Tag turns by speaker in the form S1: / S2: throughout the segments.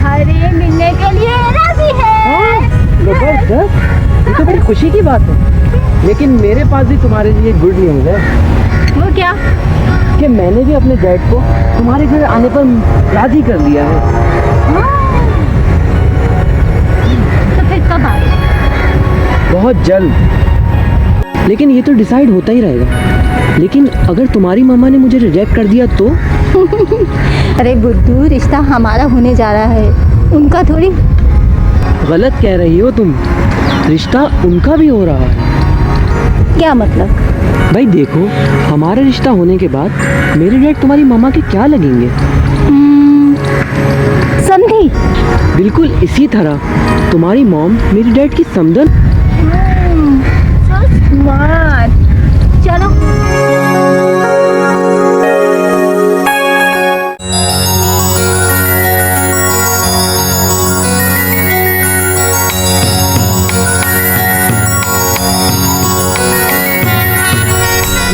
S1: अरे मिलने के लिए राजी है।
S2: जबरदस्त, ये तो बड़ी खुशी की बात है। लेकिन मेरे पास भी तुम्हारे लिए गुड न्यूज़ है।
S1: वो क्या?
S2: कि मैंने भी अपने डैड को तुम्हारे घर आने पर राजी कर लिया है।
S1: तो फिर कब आए?
S2: बहुत जल्द। लेकिन ये तो डिसाइड होता ही रहेगा। लेकिन अगर तुम्हारी मम्मा ने मुझे रिजेक्ट कर दिया तो?
S1: अरे बुद्धू, रिश्ता हमारा होने जा रहा है, उनका थोड़ी।
S2: गलत कह रही हो तुम, रिश्ता उनका भी हो रहा है।
S1: क्या मतलब?
S2: भाई देखो, हमारा रिश्ता होने के बाद मेरे डैड तुम्हारी मम्मा के क्या लगेंगे?
S1: समझी?
S2: बिल्कुल इसी तरह तुम्हारी मॉम मेरी डैड की समधन।
S1: so smart। चलो।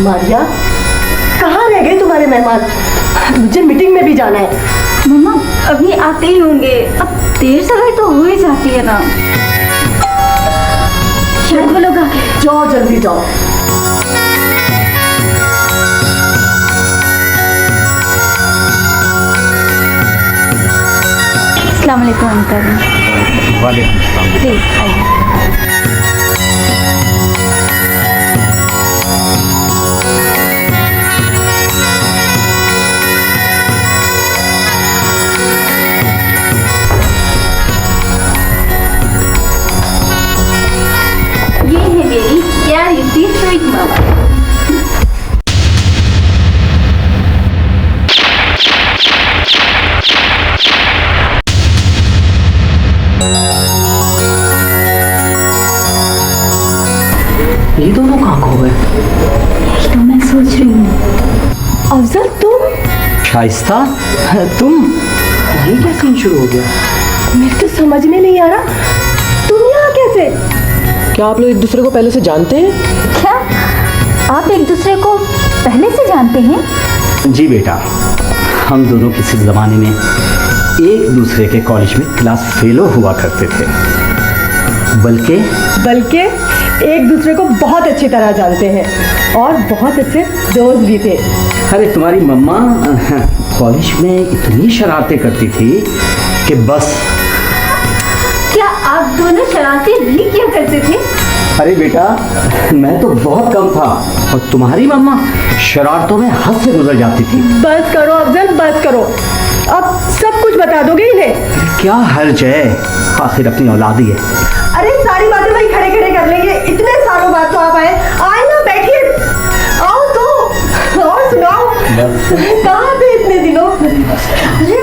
S3: मारिया, कहाँ रह गए तुम्हारे मेहमान? मुझे मीटिंग में भी जाना है।
S1: मम्मा अभी आते ही होंगे, अब देर सवेर तो हो ही जाती है ना। शायद वो लोग आ गए।
S3: जाओ जल्दी जाओ।
S1: अस्सलाम वालेकुम अंकल।
S4: वालेकुम अस्सलाम।
S1: प्लीज आइए। ये है मेरी प्यारी सी स्वीट मामा।
S2: ये दोनों कहाँ खो गए?
S1: तो मैं सोच रही हूँ,
S3: अफजल तुम?
S2: शाइस्ता, तुम? ये क्या सीन शुरू हो गया?
S3: मेरे तो समझ में नहीं आ रहा, तुम यहाँ कैसे?
S2: क्या आप लोग एक दूसरे को पहले से जानते हैं?
S1: क्या आप एक दूसरे को पहले से जानते हैं?
S4: जी बेटा, हम दोनों किसी ज़माने में एक दूसरे के कॉलेज में क्लास फेलो हुआ करते थे।
S3: बल्कि एक दूसरे को बहुत अच्छी तरह जानते हैं और बहुत अच्छे दोस्त भी थे।
S4: अरे तुम्हारी मम्मा कॉलेज में इतनी शरारतें करती थी कि बस।
S1: क्या आप दोनों शरारतें नहीं किया करते थे?
S4: अरे बेटा, मैं तो बहुत कम था और तुम्हारी मम्मा शरारतों में हद से गुजर जाती थी।
S3: बस करो अफजल, बस करो। अब सब कुछ बता दोगे इन्हें?
S4: क्या हर्ज है, आखिर अपनी औलाद ही है।
S3: अरे सारी बातें वही खड़े खड़े कर लेंगे, इतने सालों बाद तो आप आए ना, बैठिए, आओ तो और सुनाओ। कहाँ थे इतने दिनों? अरे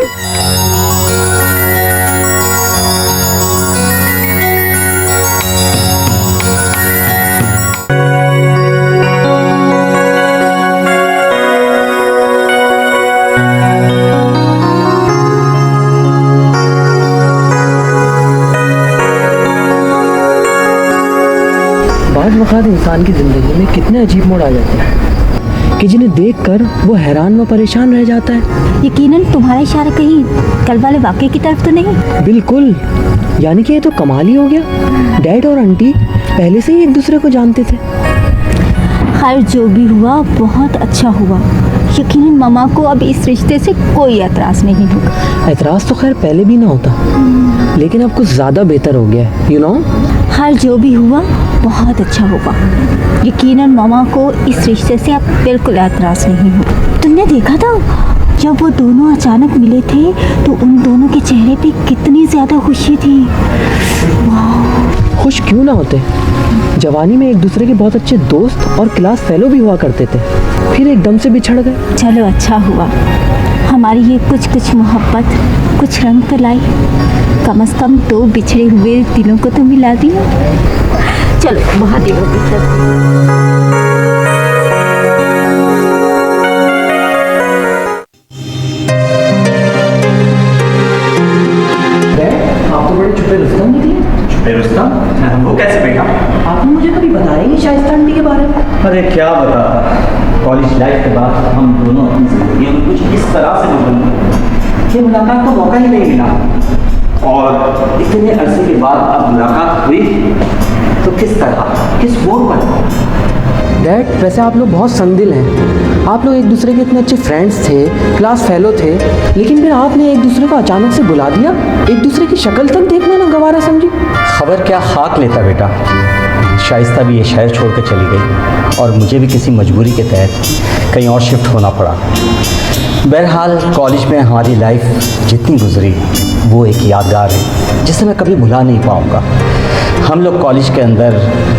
S2: बाज़ वक़ात इंसान की ज़िंदगी में कितने अजीब मोड़ आ जाते हैं कि जिन्हें देखकर वो हैरान व परेशान रह जाता है।
S1: यकीनन तुम्हारा इशारा कहीं कल वाले वाक़े की तरफ तो नहीं?
S2: बिल्कुल, यानी कि ये तो कमाल ही हो गया। डैड और आंटी पहले से ही एक दूसरे को जानते थे।
S1: खैर जो भी हुआ बहुत अच्छा हुआ। यकीनन मामा को अब इस रिश्ते से कोई एतराज़ नहीं होगा।
S2: एतराज़ तो खैर पहले भी ना होता, लेकिन अब कुछ ज़्यादा बेहतर हो गया है, यू नो।
S1: खैर जो भी हुआ बहुत अच्छा होगा। यकीनन मामा को इस रिश्ते से अब बिल्कुल एतराज़ नहीं होगा। तुमने देखा था जब वो दोनों अचानक मिले थे तो उन दोनों के चेहरे पे कितनी ज़्यादा खुशी थी।
S2: खुश क्यों ना होते, जवानी में एक दूसरे के बहुत अच्छे दोस्त और क्लास फेलो भी हुआ करते थे, फिर एकदम से बिछड़ गए।
S1: चलो अच्छा हुआ, हमारी ये कुछ कुछ मोहब्बत कुछ रंग तो लाई। कम से कम दो बिछड़े हुए दिलों को तो मिला दिया। चलो महादेव की तरफ।
S2: आप तो बड़े छुपे रुस्तम निकले।
S4: छुपे रुस्तम? वो कैसे बेटा?
S2: आपने मुझे कभी बताया नहीं शाइस्ता आंटी के बारे में।
S4: अरे क्या बता, कॉलेज लाइफ के बाद हम दोनों अपनी जिंदगी में कुछ इस तरह से गुजर गए कि मुलाकात का मौका ही नहीं मिला। और इतने अरसे के बाद अब मुलाकात हुई तो किस तरह, किस मोड़ पर?
S2: डैड, वैसे आप लोग बहुत संगदिल हैं। आप लोग एक दूसरे के इतने अच्छे फ्रेंड्स थे, क्लास फेलो थे, लेकिन फिर आपने एक दूसरे को अचानक से बुला दिया। एक दूसरे की शक्ल तक देखना ना गवारा समझी।
S4: खबर क्या खाक लेता बेटा। शाइस्ता भी ये शहर छोड़ कर चली गई और मुझे भी किसी मजबूरी के तहत कहीं और शिफ्ट होना पड़ा। बहरहाल कॉलेज में हमारी लाइफ जितनी गुजरी वो एक यादगार है जिसे मैं कभी भुला नहीं पाऊँगा। हम लोग कॉलेज के अंदर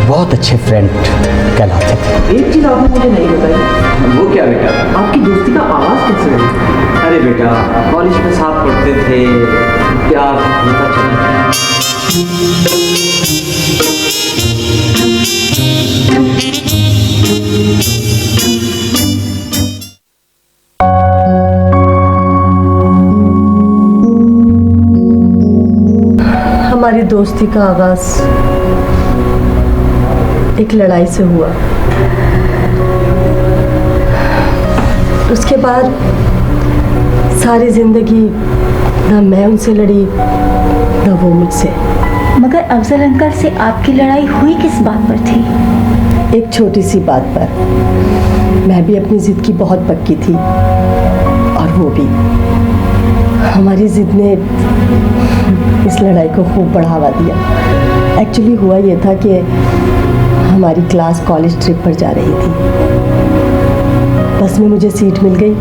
S4: बहुत अच्छे फ्रेंड कहलाते थे।
S2: एक चीज़ आपने मुझे नहीं बताई।
S4: वो क्या बेटा?
S2: आपकी दोस्ती का आवाज़ कैसे बना?
S4: अरे बेटा, कॉलेज में साथ पढ़ते थे, प्यार होता चला।
S3: हमारी दोस्ती का आगाज एक लड़ाई से हुआ। उसके बाद सारी जिंदगी ना मैं उनसे लड़ी ना वो मुझसे।
S1: मगर अफजल अंकल से आपकी लड़ाई हुई किस बात पर थी?
S3: एक छोटी सी बात पर। मैं भी अपनी जिद की बहुत पक्की थी और वो भी। हमारी जिद ने इस लड़ाई को खूब बढ़ावा दिया। एक्चुअली हुआ ये था कि हमारी क्लास कॉलेज ट्रिप पर जा रही थी। बस में मुझे सीट मिल गई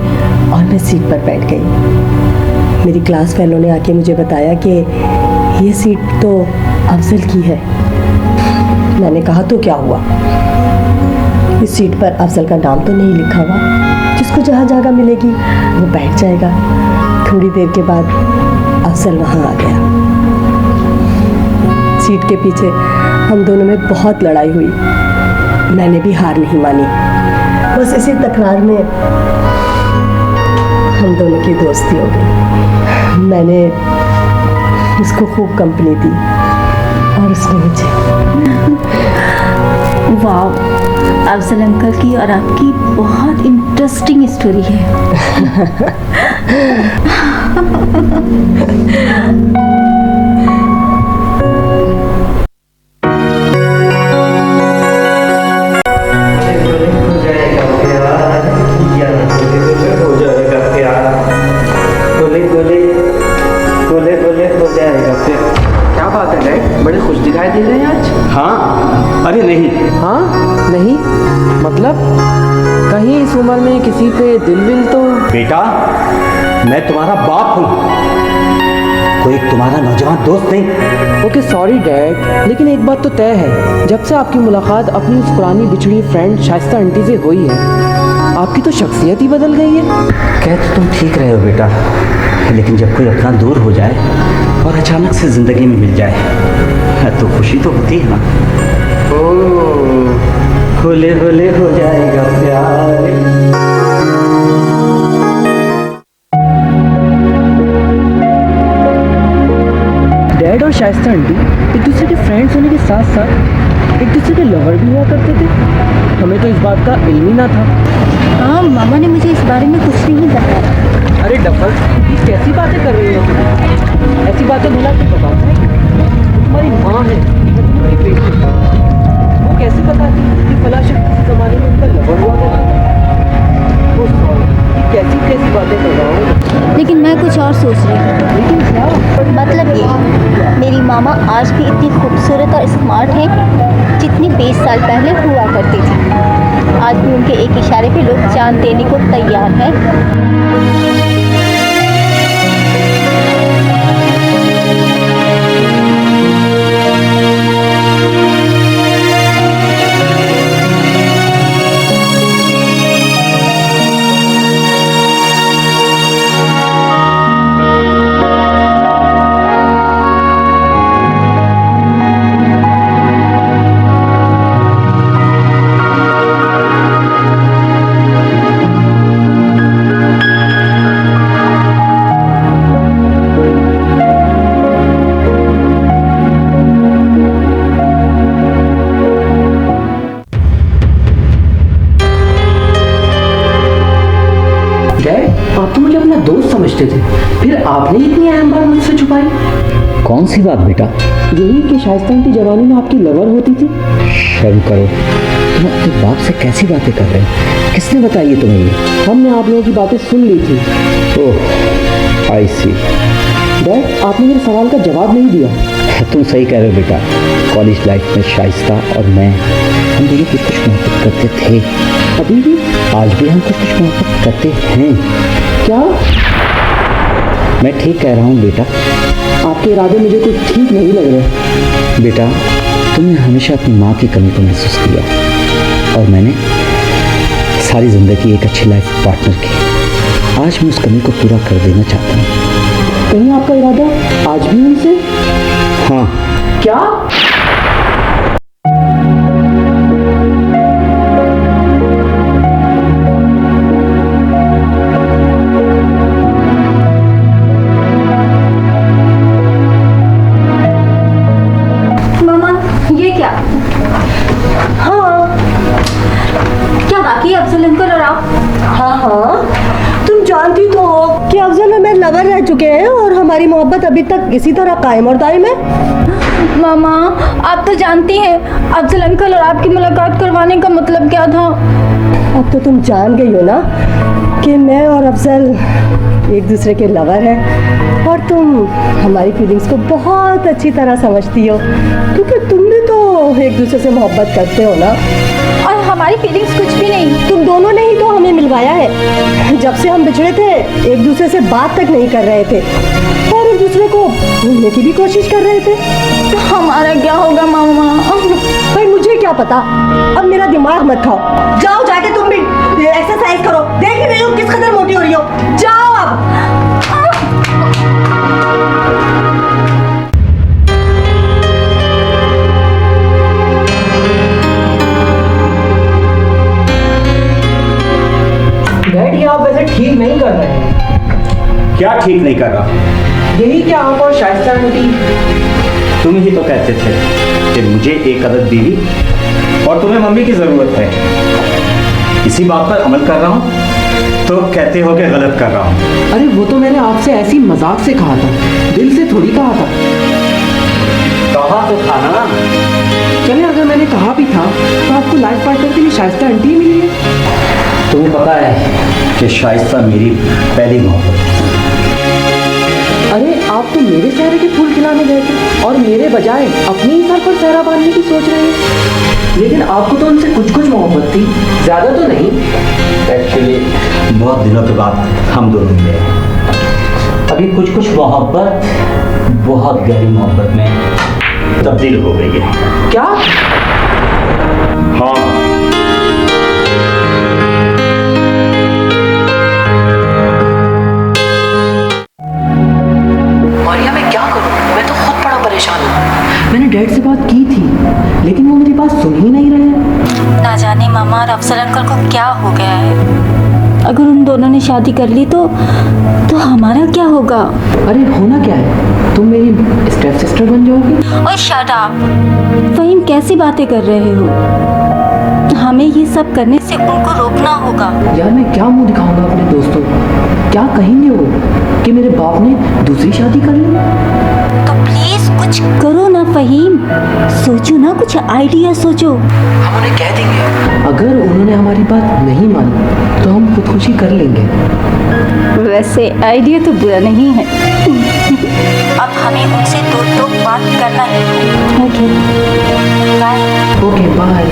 S3: और मैं सीट पर बैठ गई। मेरी क्लास फेलो ने आके मुझे बताया कि ये सीट तो अफजल की है। मैंने कहा तो क्या हुआ, इस सीट पर अफजल का नाम तो नहीं लिखा हुआ। जिसको जहाँ जगह मिलेगी वो बैठ जाएगा। थोड़ी देर के बाद अफजल वहाँ आ गया। सीट के पीछे हम दोनों में बहुत लड़ाई हुई। मैंने भी हार नहीं मानी। बस इसी तकरार में हम दोनों की दोस्ती हो गई। मैंने उसको खूब कंपनी दी और उसने मुझे।
S1: वाह, अफजल अंकल की और आपकी बहुत इंटरेस्टिंग स्टोरी है।
S2: क्या बात है डैड, बड़े खुश दिखाई दे रहे हैं आज।
S4: हाँ, अरे नहीं।
S2: हाँ नहीं मतलब कहीं इस उम्र में किसी पे दिल विल तो।
S4: बेटा, मैं तुम्हारा बाप हूँ, कोई तुम्हारा नौजवान दोस्त नहीं।
S2: ओके सॉरी डैड, लेकिन एक बात तो तय है, जब से आपकी मुलाकात अपनी उस पुरानी बिछड़ी फ्रेंड शाइस्ता आंटी से हुई है, आपकी तो शख्सियत ही बदल गई है।
S4: कह तो तुम ठीक रहे हो बेटा, लेकिन जब कोई अपना दूर हो जाए और अचानक से ज़िंदगी में मिल जाए तो खुशी तो होती है ना। ओ होले होले हो जाएगा प्यार।
S2: डैड और शाइस्ता आंटी एक दूसरे के फ्रेंड्स होने के साथ साथ एक दूसरे के लवर भी हुआ करते थे। हमें तो इस बात का इल्म ही ना था।
S1: हाँ, मामा ने मुझे इस बारे में कुछ नहीं बताया।
S2: अरे डफल, ये कैसी बातें कर रही हो? ऐसी बातें भला क्यों बताता है? तुम्हारी माँ है, तुम्हारी बेटी। वो कैसे बताती कि फला शख्स किसी ज़माने में उनका लवर हुआ करता था? वो सॉरी, ये कैसी कैसी बातें कर रहा हूँ।
S1: लेकिन मैं कुछ और सोच रही हूँ।
S2: लेकिन क्या?
S1: मतलब ये, मेरी मामा आज भी इतनी खूबसूरत और स्मार्ट हैं जितनी 20 साल पहले हुआ करती थी। आज भी उनके एक इशारे पे लोग जान देने को तैयार हैं।
S2: फिर आपने इतनी अहम बात मुझसे छुपाई?
S4: कौन सी बात बेटा?
S2: यही कि शाइस्ता आंटी जवानी में आपकी लवर होती थी।
S4: शर्म करो, तुम अपने बाप से कैसी बातें कर रहे हो? किसने बताई है तुम्हें ये?
S2: हमने आप लोगों की बातें सुन ली थी।
S4: ओह, आई सी।
S2: डैड, आपने मेरे सवाल का जवाब नहीं दिया।
S4: तुम सही कह रहे हो बेटा। कॉलेज लाइफ में शाइस्ता और मैं, हम दोनों कुछ कुछ मोहब्बत करते थे।
S2: अभी भी?
S4: आज भी हम कुछ कुछ मोहब्बत करते हैं।
S2: क्या?
S4: मैं ठीक कह रहा हूँ बेटा।
S2: आपके इरादे मुझे कुछ ठीक नहीं लग रहे।
S4: बेटा, तुमने हमेशा अपनी माँ की कमी को महसूस किया और मैंने सारी ज़िंदगी एक अच्छी लाइफ पार्टनर की। आज मैं उस कमी को पूरा कर देना चाहता हूँ।
S2: कहीं आपका इरादा आज भी उनसे?
S4: हाँ।
S2: क्या?
S1: मामा, ये क्या?
S3: हाँ
S1: क्या बाकी है अफजल अंकल और आप?
S3: हाँ हाँ, तुम जानती तो हो कि अफजल और मैं लवर रह चुके हैं और हमारी मोहब्बत अभी तक इसी तरह कायम और दायम है।
S1: मामा, आप तो जानती हैं अफजल अंकल और आपकी मुलाकात करवाने का मतलब क्या था।
S3: अब तो तुम जान गई हो ना कि मैं और अफजल एक दूसरे के लवर हैं और तुम हमारी फीलिंग्स को बहुत अच्छी तरह समझती हो, क्योंकि तुम भी तो एक दूसरे से मोहब्बत करते हो ना।
S1: और हमारी फीलिंग्स कुछ भी नहीं।
S3: तुम दोनों ने ही तो हमें मिलवाया है। जब से हम बिछड़े थे एक दूसरे से बात तक नहीं कर रहे थे और एक दूसरे को भूलने की भी कोशिश कर रहे थे।
S1: तो हमारा क्या होगा मामा?
S3: भाई मुझे क्या पता, अब मेरा दिमाग मत खाओ। जाओ जाके तुम भी एक्सरसाइज करो, देख ही रही हो किस कदर मोटी हो रही हो। जाओ अब।
S2: डैड, ये आप वैसे ठीक नहीं कर रहे हैं।
S4: क्या ठीक नहीं कर रहा?
S2: यही कि आप और शाइस्ता आंटी।
S4: तुम ही तो कहते थे कि मुझे एक अदद बीवी और तुम्हें मम्मी की ज़रूरत है। इसी बात पर अमल कर रहा हूँ तो कहते हो कि गलत कर रहा हूँ।
S2: अरे वो तो मैंने आपसे ऐसी मजाक से कहा था, दिल से थोड़ी कहा था।
S4: कहा तो था ना।
S2: चले, अगर मैंने कहा भी था तो आपको लाइफ पार्टनर के लिए शाइस्ता आंटी ही मिली है।
S4: तुम्हें पता है कि शाइस्ता मेरी पहली मोहब्बत है।
S2: अरे आप तो मेरे चेहरे के फूल खिलाने गए थे और मेरे बजाय अपने ही सर पर सहरा बांधने की सोच रहे हैं। लेकिन आपको तो उनसे कुछ कुछ मोहब्बत थी, ज्यादा तो नहीं।
S4: एक्चुअली बहुत दिनों के बाद हम दोनों मिले हैं। अभी कुछ कुछ मोहब्बत बहुत गहरी मोहब्बत में तब्दील हो गई है।
S2: क्या?
S4: हाँ।
S2: मारिया, मैं क्या करूं? मैं तो खुद बड़ा परेशान हूँ। मैंने डैड से बात की थी लेकिन वो मेरी बात सुन ही नहीं रहे हैं।
S1: ना जाने मामा और अफजल अंकल को क्या हो गया है। अगर उन दोनों ने शादी कर ली तो हमारा क्या होगा?
S2: अरे होना क्या है, तुम मेरी स्टेप सिस्टर बन जाओगी।
S1: ओए शट अप। फहीम, कैसी बातें कर रहे हो? हमें ये सब करने से उनको रोकना होगा।
S2: यार मैं क्या मुंह दिखाऊंगा अपने दोस्तों को? क्या कहेंगे वो कि मेरे बाप ने दूसरी शादी कर ली?
S1: तो प्लीज कुछ करो ना फहीम, सोचो ना, कुछ आइडिया सोचो।
S2: हम उन्हें कह देंगे। अगर उन्होंने हमारी बात नहीं मानी तो हम खुदकुशी कर लेंगे।
S1: वैसे आइडिया तो बुरा नहीं है। अब हमें उनसे दो बात करना है। Okay bye.
S2: Okay bye.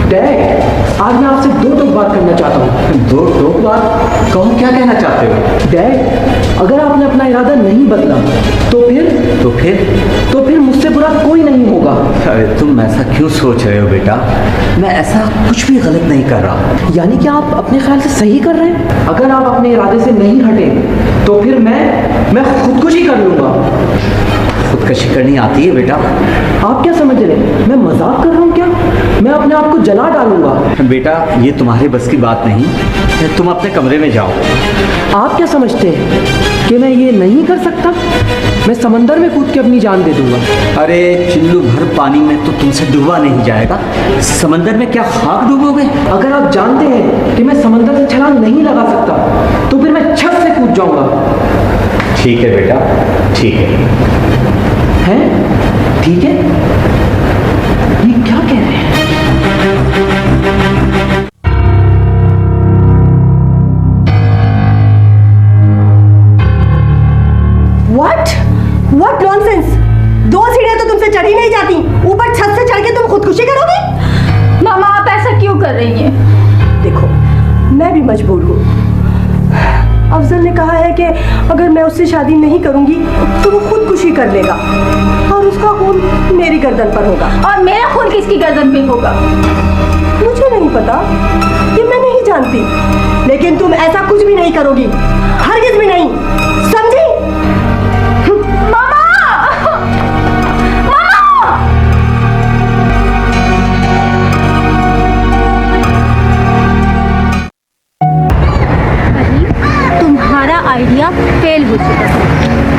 S2: Dad, आज मैं आपसे दो टोक बात करना चाहता हूँ।
S4: दो टोक बात? कहो, क्या कहना चाहते हो?
S2: डैड, अगर आपने अपना इरादा नहीं बदला तो फिर मुझसे बुरा कोई नहीं होगा।
S4: अरे तुम ऐसा क्यों सोच रहे हो बेटा? मैं ऐसा कुछ भी गलत नहीं कर रहा।
S2: यानी कि आप अपने ख्याल से सही कर रहे हैं? अगर आप अपने इरादे से नहीं हटे तो फिर मैं खुदकुशी कर लूंगा।
S4: खुदकशी करनी आती है बेटा?
S2: आप क्या समझ रहे हैं, मैं मजाक कर रहा हूँ क्या? मैं अपने आप को जला डालूंगा।
S4: बेटा ये तुम्हारे बस की बात नहीं, तुम अपने कमरे में जाओ।
S2: आप क्या समझते हैं कि मैं ये नहीं कर सकता? मैं समंदर में कूद के अपनी जान दे दूंगा।
S4: अरे चिल्लू भर पानी में तो तुमसे डूबा नहीं जाएगा, समंदर में क्या खाक डूबोगे?
S2: अगर आप जानते हैं कि मैं समंदर से छलांग नहीं लगा सकता तो फिर मैं छत से कूद जाऊंगा।
S4: ठीक है बेटा, ठीक है।
S2: हैं? ठीक है? ये क्या कह रहे हैं?
S3: What nonsense! 2 सीढ़ियां तो तुमसे चढ़ी नहीं जाती, ऊपर छत से चढ़ के तुम खुदकुशी करोगी?
S1: मामा आप ऐसा क्यों कर रही हैं?
S3: देखो, मैं भी मजबूर हूँ। अफजल ने कहा है कि अगर मैं उससे शादी नहीं करूंगी तो वो खुदकुशी कर लेगा और उसका खून मेरी गर्दन पर होगा।
S1: और मेरा खून किसकी गर्दन पे होगा?
S3: मुझे नहीं पता, ये मैं नहीं जानती, लेकिन तुम ऐसा कुछ भी नहीं करोगी, हरगिज भी नहीं, समझी?
S1: तुम्हारा आइडिया फेल हो चुका है।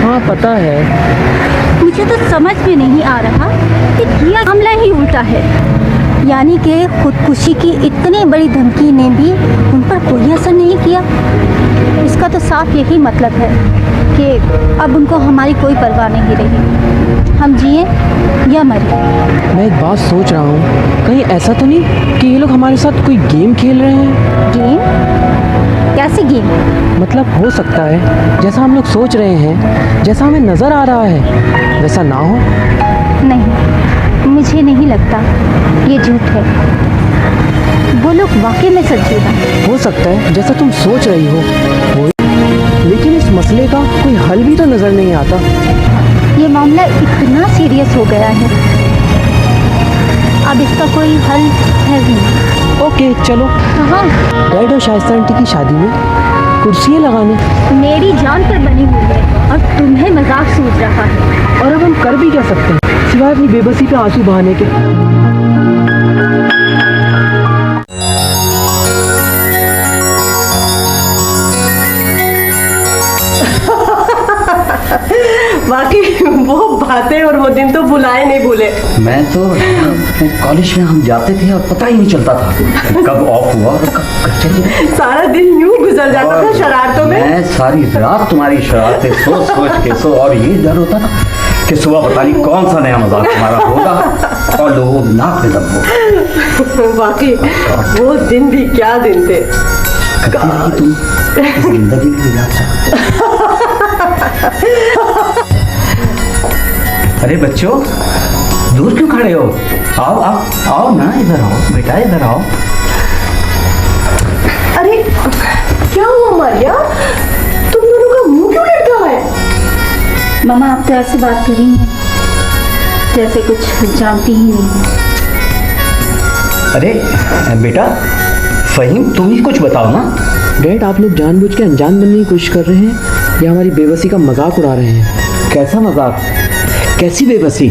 S2: हाँ पता है।
S1: मुझे तो समझ में नहीं आ रहा कि किया हमला ही उल्टा है, यानी कि खुदकुशी की इतनी बड़ी धमकी ने भी उन पर कोई असर नहीं किया। इसका तो साफ यही मतलब है कि अब उनको हमारी कोई परवाह नहीं रही, हम जिए या मरे।
S2: मैं एक बात सोच रहा हूँ, कहीं ऐसा तो नहीं कि ये लोग हमारे साथ कोई गेम खेल रहे हैं?
S1: गेम? कैसी गेम?
S2: मतलब हो सकता है जैसा हम लोग सोच रहे हैं, जैसा हमें नज़र आ रहा है वैसा ना हो।
S1: नहीं, मुझे नहीं लगता, ये झूठ है। वो लोग वाकई में सच्चे हैं।
S2: हो सकता है जैसा तुम सोच रही हो वो, लेकिन इस मसले का कोई हल भी तो नज़र नहीं आता।
S1: ये मामला इतना सीरियस हो गया है, अब इसका कोई हल है भी नहीं।
S2: ओके चलो।
S1: हाँ,
S2: डैड और शाइस्ता आंटी की शादी में कुर्सियाँ लगाने।
S1: मेरी जान पर बनी हुई है और तुम्हें मजाक सूझ रहा है।
S2: और अब हम कर भी क्या सकते हैं सिवाय अपनी बेबसी पे आंसू बहाने के?
S3: बाकी वो बातें और वो दिन तो बुलाए नहीं भूले।
S4: मैं तो कॉलेज में हम जाते थे और पता ही नहीं चलता था कब ऑफ हुआ और कब चल गया।
S3: सारा दिन यूं गुजर जाता था शरारतों में।
S4: मैं सारी रात तुम्हारी शरारतें सोच सोच के और ये डर होता था कि सुबह पता नहीं कौन सा नया मजाक तुम्हारा होगा और लोगों नाक पे दम हो।
S3: बाकी वो दिन भी क्या दिन थे।
S4: तुम जिंदगी में याद सकते। अरे बच्चों दूर क्यों खड़े हो? आओ आओ आओ ना, इधर आओ बेटा, इधर आओ।
S3: अरे क्या हुआ मारिया, तुम दोनों का मुंह क्यों लटका है?
S1: मामा आप तो ऐसे बात कर रही हैं जैसे कुछ जानती ही नहीं।
S4: अरे बेटा फहीम तुम ही कुछ बताओ ना।
S2: डैड आप लोग जानबूझ के अनजान बनने की कोशिश कर रहे हैं या हमारी बेबसी का मजाक उड़ा रहे हैं?
S4: कैसा मजाक, कैसी बेबसी,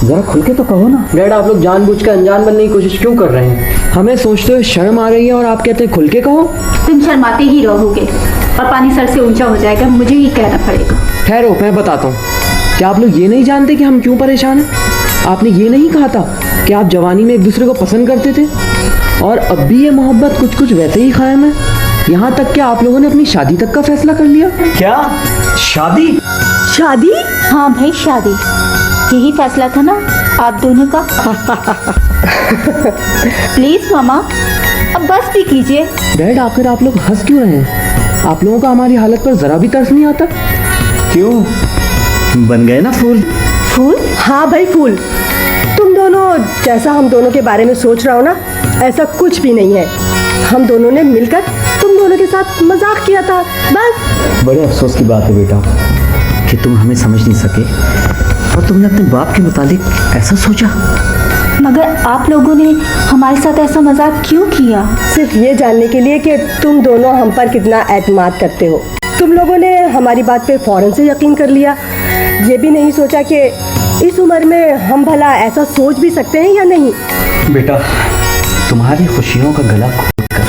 S4: जरा खुल के तो कहो ना।
S2: डैड आप लोग जानबूझ के अनजान बनने की कोशिश क्यों कर रहे हैं? हमें सोचते हुए शर्म आ रही है और आप कहते हैं खुल के कहो।
S1: तुम शर्माते ही रहोगे और पानी सर से ऊंचा हो जाएगा, मुझे ही कहना पड़ेगा।
S2: ठहरो मैं बताता हूँ। क्या आप लोग ये नहीं जानते कि हम क्यों परेशान हैं? आपने ये नहीं कहा था कि आप जवानी में एक दूसरे को पसंद करते थे और अब भी ये मोहब्बत कुछ कुछ वैसे ही कायम है? यहाँ तक कि आप लोगों ने अपनी शादी तक का फैसला कर लिया।
S4: क्या शादी?
S3: शादी?
S1: हाँ भाई शादी, यही फैसला था ना आप दोनों का। प्लीज मामा अब बस भी कीजिए।
S2: डैड आखिर आप लोग हंस क्यों रहे हैं? आप लोगों का हमारी हालत पर जरा भी तरस नहीं आता?
S4: क्यों, बन गए ना फूल?
S3: फूल? हाँ भाई फूल। तुम दोनों जैसा हम दोनों के बारे में सोच रहा हो ना, ऐसा कुछ भी नहीं है। हम दोनों ने मिलकर तुम दोनों के साथ मजाक किया था बस।
S4: बड़े अफसोस की बात है बेटा कि तुम हमें समझ नहीं सके और तुमने अपने बाप के मुतालिक ऐसा सोचा।
S1: मगर आप लोगों ने हमारे साथ ऐसा मजाक क्यों किया?
S3: सिर्फ ये जानने के लिए कि तुम दोनों हम पर कितना एतमाद करते हो। तुम लोगों ने हमारी बात पे फौरन से यकीन कर लिया। ये भी नहीं सोचा कि इस उम्र में हम भला ऐसा सोच भी सकते हैं या नहीं।
S4: बेटा, तुम्हारी खुशियों का गला घोट कर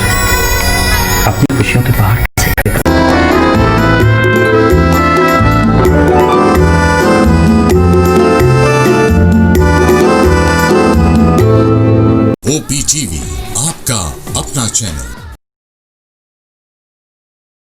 S4: अपनी खुशियों के बाहर कैसे करेगा?
S5: OPTV, आपका अपना चैनल।